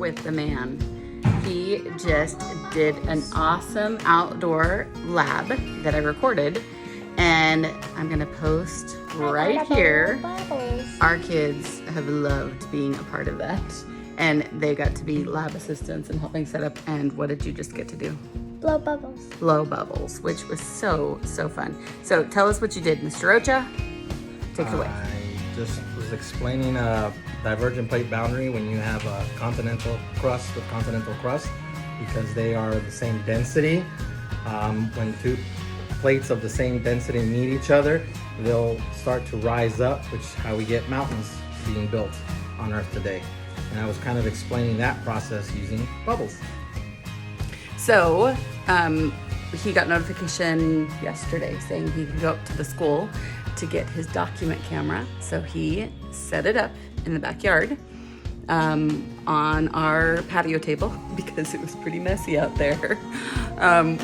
with the man. He just did an awesome outdoor lab that I recorded, and I'm gonna post right here. Our kids have loved being a part of that, and they got to be lab assistants and helping set up. And what did you just get to do? Blow bubbles. Blow bubbles, which was so fun. So tell us what you did, Mr. Rocha. Take it away. I just was explaining a divergent plate boundary when you have a continental crust with continental crust, because they are the same density. When two plates of the same density meet each other, they'll start to rise up, which is how we get mountains being built on Earth today. And I was kind of explaining that process using bubbles. So he got notification yesterday saying he could go up to the school to get his document camera. So he set it up in the backyard on our patio table because it was pretty messy out there.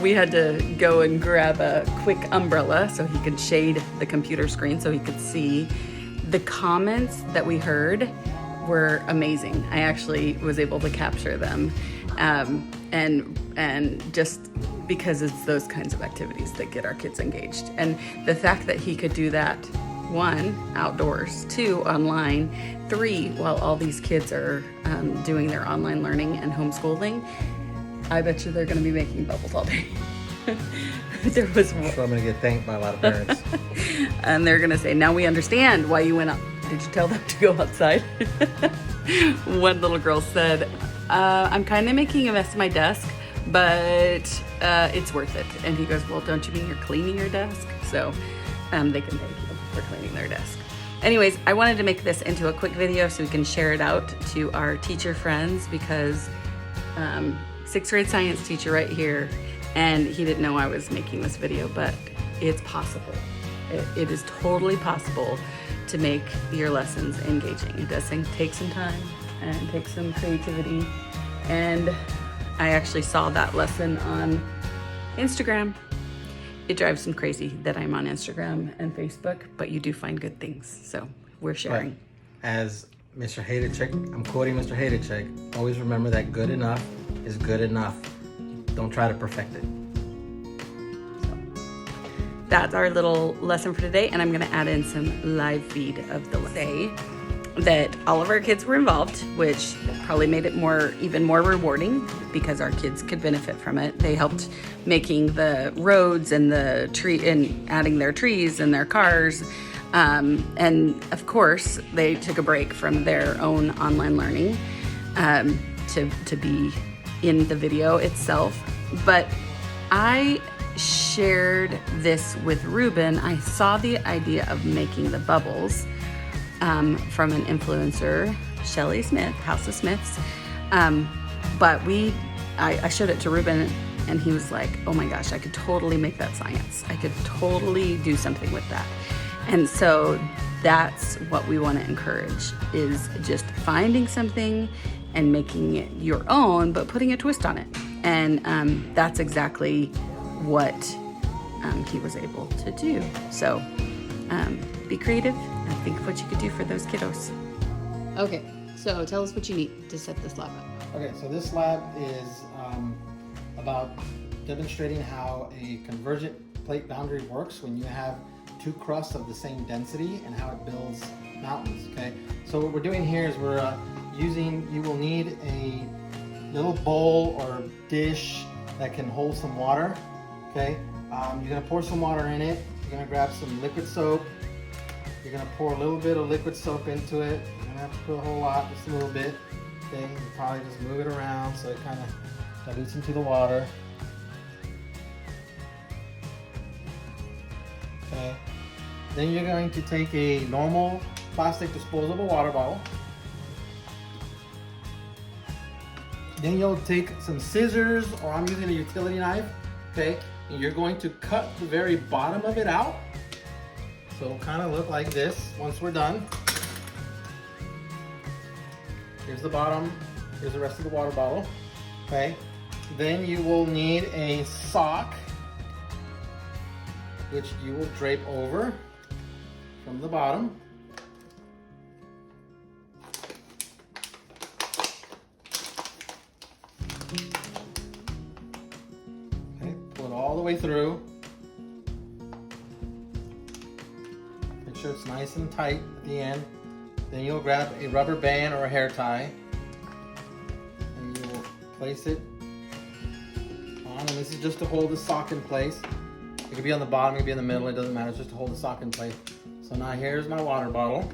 We had to go and grab a quick umbrella so he could shade the computer screen so he could see. The comments that we heard were amazing. I actually was able to capture them. And just because it's those kinds of activities that get our kids engaged. And the fact that he could do that, 1, outdoors, 2, online, 3, while all these kids are doing their online learning and homeschooling, I bet you they're gonna be making bubbles all day. There was one. So I'm gonna get thanked by a lot of parents. And they're gonna say, now we understand why you went up. Did you tell them to go outside? One little girl said, I'm kind of making a mess of my desk, but it's worth it. And he goes, well, don't you mean you're cleaning your desk? So they can thank you for cleaning their desk. Anyways, I wanted to make this into a quick video so we can share it out to our teacher friends, because 6th grade science teacher right here, and he didn't know I was making this video, but it's possible. It is totally possible to make your lessons engaging. It does take some time and take some creativity. And I actually saw that lesson on Instagram. It drives them crazy that I'm on Instagram and Facebook, but you do find good things. So we're sharing. But as Mr. Haterchick, I'm quoting Mr. Haterchick, always remember that good enough is good enough. Don't try to perfect it. That's our little lesson for today, and I'm gonna add in some live feed of the say that all of our kids were involved, which probably made it even more rewarding because our kids could benefit from it. They helped making the roads and the tree and adding their trees and their cars. And of course, they took a break from their own online learning to be in the video itself. But I shared this with Ruben. I saw the idea of making the bubbles from an influencer, Shelly Smith, House of Smiths. But I showed it to Ruben, and he was like, oh my gosh, I could totally make that science. I could totally do something with that. And so that's what we want to encourage, is just finding something and making it your own, but putting a twist on it. And that's exactly what he was able to do. So be creative and think of what you could do for those kiddos. Okay, so tell us what you need to set this lab up. Okay, so this lab is about demonstrating how a convergent plate boundary works when you have two crusts of the same density and how it builds mountains, okay? So what we're doing here is you will need a little bowl or dish that can hold some water, okay? You're gonna pour some water in it. You're gonna grab some liquid soap. You're gonna pour a little bit of liquid soap into it. You're gonna have to put a whole lot, just a little bit. Okay, you probably just move it around so it kind of dilutes into the water. Okay. Then you're going to take a normal plastic disposable water bottle. Then you'll take some scissors, or I'm using a utility knife, okay? And you're going to cut the very bottom of it out. So it'll kind of look like this once we're done. Here's the bottom, here's the rest of the water bottle, okay? Then you will need a sock, which you will drape over from the bottom. way through. Make sure it's nice and tight at the end. Then you'll grab a rubber band or a hair tie and you will place it on, and this is just to hold the sock in place. It could be on the bottom, it could be in the middle, it doesn't matter, it's just to hold the sock in place. So now here's my water bottle.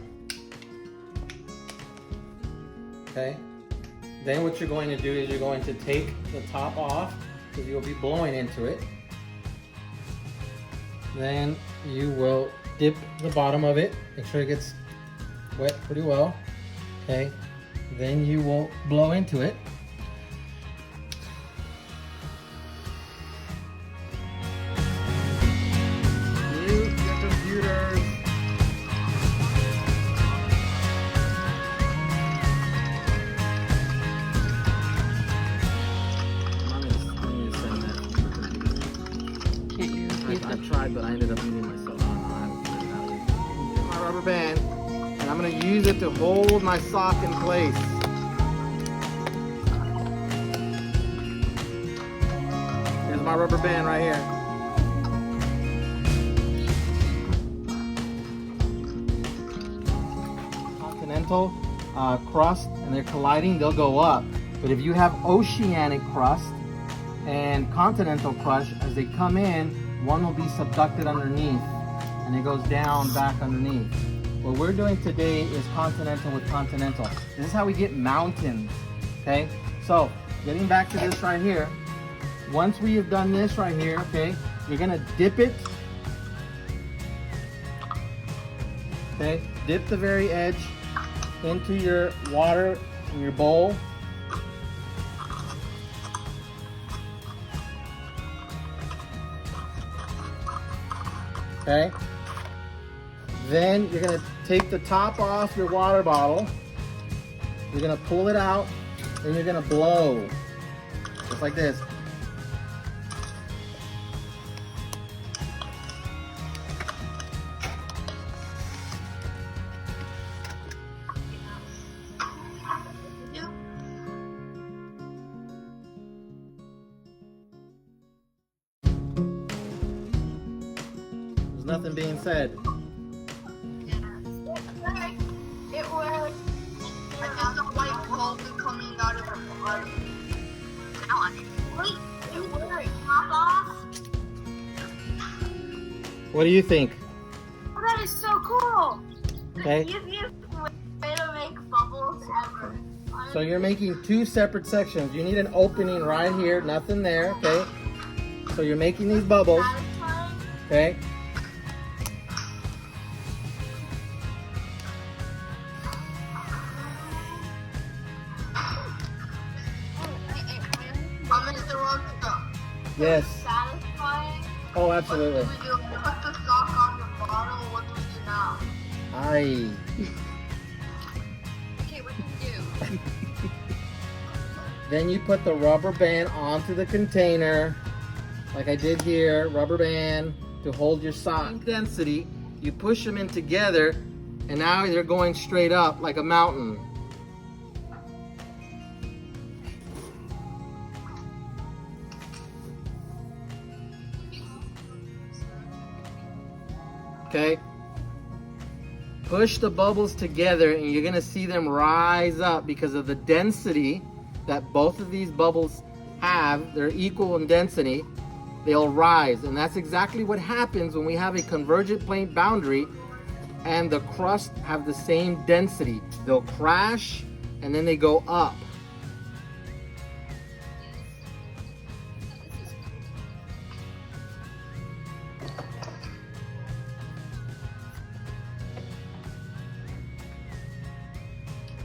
Okay. Then what you're going to do is you're going to take the top off because you'll be blowing into it. Then you will dip the bottom of it. Make sure it gets wet pretty well. Okay. Then you will blow into it. Mute your computers. I tried, but I ended up muting myself. My rubber band, and I'm going to use it to hold my sock in place. Here's my rubber band right here. Continental crust, and they're colliding, they'll go up. But if you have oceanic crust and continental crust, as they come in, one will be subducted underneath and it goes down back underneath. What we're doing today is continental with continental. This is how we get mountains, okay? So, getting back to this right here, once we have done this right here, okay, you're gonna dip it, okay? Dip the very edge into your water in your bowl. Okay, then you're gonna take the top off your water bottle. You're gonna pull it out and you're gonna blow, just like this. Nothing being said. It was just a white ball coming out of the water. Wait, it was pop off. What do you think? Oh, that is so cool. Okay. The easiest way to make bubbles ever. So you're making two separate sections. You need an opening right here, nothing there, okay? So you're making these bubbles, okay? Yes. Satisfying. Oh, absolutely. What do we do? Put the sock on the bottle. What do we do now? Aye. Okay, what do we do? Then you put the rubber band onto the container, like I did here, rubber band to hold your sock. Density, you push them in together, and now they're going straight up like a mountain. Okay, push the bubbles together and you're gonna see them rise up because of the density that both of these bubbles have. They're equal in density. They'll rise, and that's exactly what happens when we have a convergent plate boundary and the crust have the same density. They'll crash and then they go up.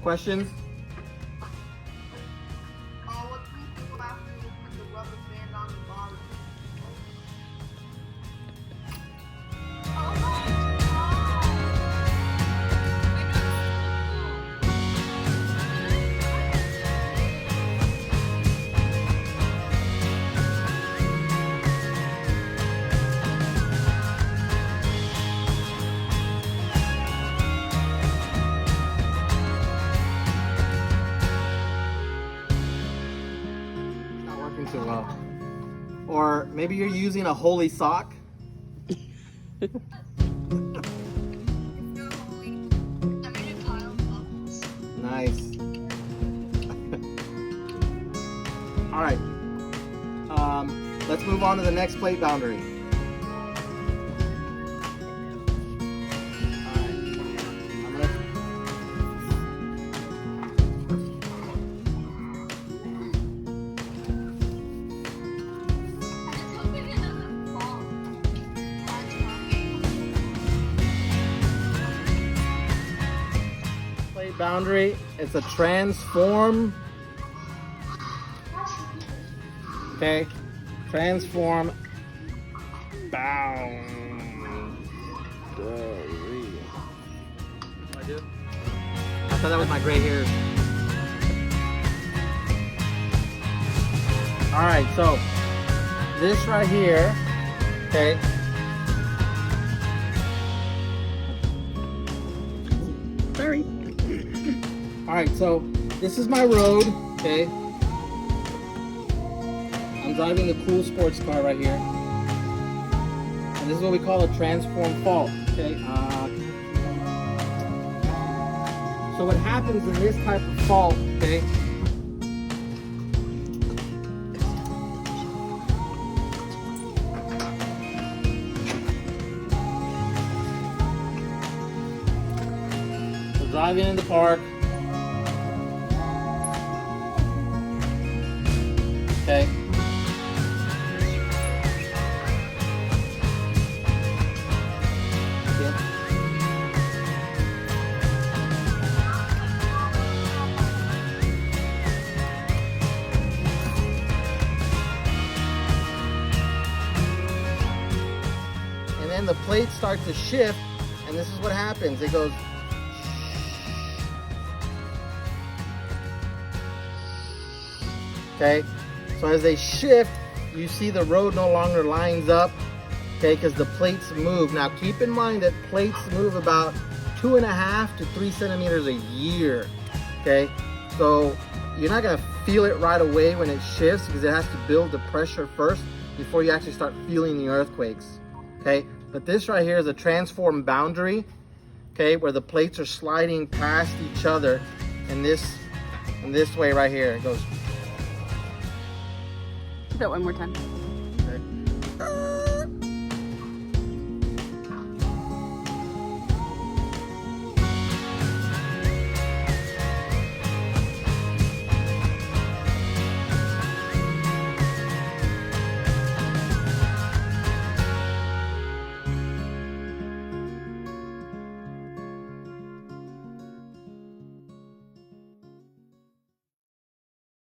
Questions? What do we do after we put the rubber band on the bottom? Or maybe you're using a holy sock. I made a pile of bubbles. Nice. All right. Let's move on to the next plate boundary. All right. I'm gonna. I just hope it doesn't fall. That's okay. Plate boundary. It's a transform. Okay. Transform boundary. What do I do? I thought that was my gray hairs. All right, so this right here, okay. Sorry. All right, so this is my road, okay. I'm driving the cool sports car right here, and this is what we call a transform fault, okay. So what happens in this type of fault, okay, so driving in the park, okay. And then the plates start to shift, and this is what happens. It goes. Okay, so as they shift, you see the road no longer lines up, okay, because the plates move. Now keep in mind that plates move about 2.5 to 3 centimeters a year, okay? So you're not gonna feel it right away when it shifts because it has to build the pressure first before you actually start feeling the earthquakes, okay? But this right here is a transform boundary, okay, where the plates are sliding past each other in this way right here. It goes. Do that one more time.